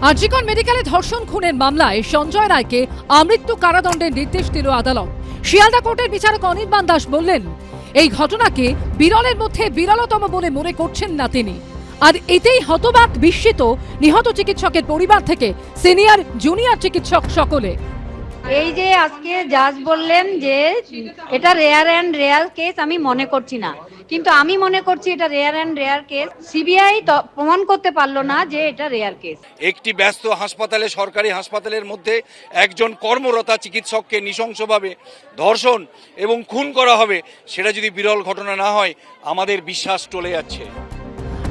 আরজিকর মেডিকেলে ধর্ষণ খুনের মামলায় সঞ্জয় রায়কে আমৃত্যু কারাদণ্ডের নির্দেশ দিল আদালত। শিয়ালদা কোর্টের বিচারক অনির্বাণ দাস বললেন, এই ঘটনাকে বিরলের মধ্যে বিরলতম বলে মনে করছেন না তিনি। আর এতেই হতবাক বিস্মিত নিহত চিকিৎসকের পরিবার থেকে সিনিয়র জুনিয়র চিকিৎসক সকলে। এই যে আজকে জাজ বললেন যে এটা রেয়ার অ্যান্ড রেয়ার কেস, আমি মনে করছি না, কিন্তু আমি মনে করছি এটা rare and rare case. CBI প্রমাণ করতে পারলো না যে এটা রেয়ার কেস। একটি ব্যস্ত হাসপাতালে, সরকারি হাসপাতালের মধ্যে একজন কর্মরতা চিকিৎসককে নৃশংসভাবে ধর্ষণ এবং খুন করা হবে, সেটা যদি বিরল ঘটনা না হয় আমাদের বিশ্বাস টলে যাচ্ছে।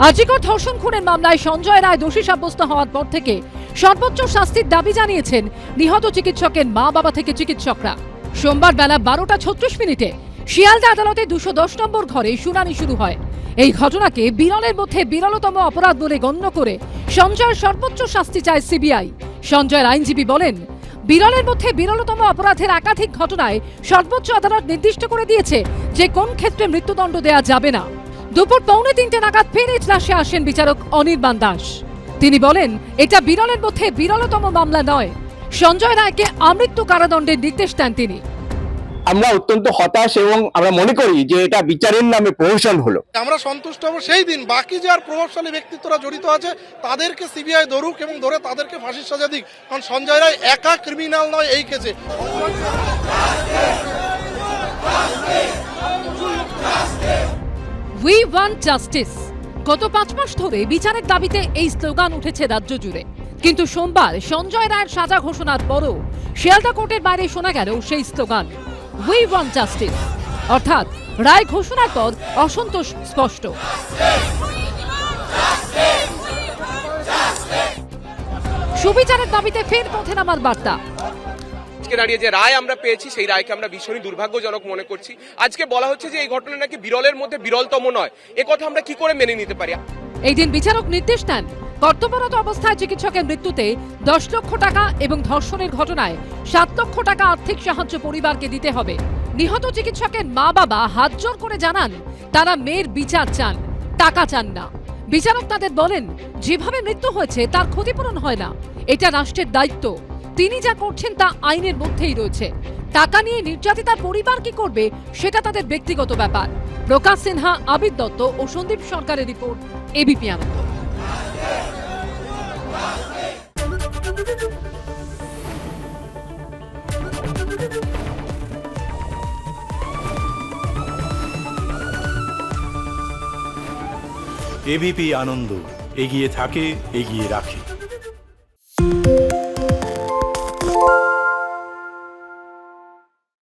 আরজিকর ধর্ষণ খুনের মামলায় সঞ্জয় রায় দোষী সাব্যস্ত হওয়ার পর থেকে সর্বোচ্চ শাস্তির দাবি জানিয়েছেন নিহত চিকিৎসকের মা বাবা থেকে চিকিৎসকরা। সোমবার বেলা 12:36 শিয়ালদা আদালতে 210 নম্বর ঘরে শুনানি শুরু হয়। এই ঘটনাকে বিরলের মধ্যে বিরলতম অপরাধ বলে গণ্য করে সঞ্জয়ের সর্বোচ্চ শাস্তি চায় সিবিআই। সঞ্জয়ের আইনজীবী বলেন, বিরলের মধ্যে বিরলতম অপরাধের একাধিক ঘটনায় সর্বোচ্চ আদালত নির্দিষ্ট করে দিয়েছে যে কোন ক্ষেত্রে মৃত্যুদণ্ড দেয়া যাবে না। দুপুর 2:45 নাগাদ ফের এজলাসে আসেন বিচারক অনির্বাণ দাস। তিনি বলেন, এটা বিরলের মধ্যে বিরলতম মামলা নয়। সঞ্জয় রায়কে আমৃত্যু কারাদণ্ডের নির্দেশ দেন তিনি। আমরা অত্যন্ত হতাশ এবং আমরা মনে করি যে এটা বিচারের নামে প্রহসন হলো। আমরা সন্তুষ্ট হব সেই দিন বাকি যে আর প্রভাবশালী ব্যক্তিত্বরা জড়িত আছে তাদেরকে সিবিআই ধরুক এবং ধরে তাদেরকে ফাঁসির সাজা দিক, কারণ সঞ্জয় রায় একা ক্রিমিনাল নয় এই কেসে। We want justice. গত 5 মাস ধরে বিচারের দাবিতে এই স্লোগান উঠেছে রাজ্য জুড়ে, কিন্তু সোমবার সঞ্জয় রায়ের সাজা ঘোষণার পরও শিয়ালদা কোর্টের বাইরে শোনা গেল সেই স্লোগান উই ওয়ান্ট জাস্টিস। অর্থাৎ রায় ঘোষণার পর অসন্তোষ স্পষ্ট। সুবিচারের দাবিতে ফের পথে নামার বার্তা। আজকে দাঁড়িয়ে যে রায় আমরা পেয়েছি সেই রায়কে আমরা ভীষণই দুর্ভাগ্যজনক মনে করছি। আজকে বলা হচ্ছে যে এই ঘটনা নাকি বিরলের মধ্যে বিরলতম নয়, এ কথা আমরা কি করে মেনে নিতে পারি? এই দিন বিচারক নির্দেশ দেন, কর্তব্যরত অবস্থায় চিকিৎসকের মৃত্যুতে 10 লক্ষ টাকা এবং ধর্ষণের ঘটনায় 7 লক্ষ টাকা আর্থিক সাহায্য পরিবারকে দিতে হবে। নিহত চিকিৎসকের মা বাবা হাতজোড় করে জানান তারা মেয়ের বিচার চান, টাকা চান না। বিচারক তাদের বলেন, যেভাবে মৃত্যু হয়েছে তার ক্ষতিপূরণ হয় না, এটা রাষ্ট্রের দায়িত্ব। তিনি যা করছেন তা আইনের মধ্যেই রয়েছে। টাকা নিয়ে নির্যাতিতার পরিবার কি করবে সেটা তাদের ব্যক্তিগত ব্যাপার। প্রকাশ সিনহা, আবির দত্ত ও সন্দীপ সরকারের রিপোর্ট, এবিপি আনন্দ। এবিপি আনন্দ, এগিয়ে থাকে, এগিয়ে রাখে।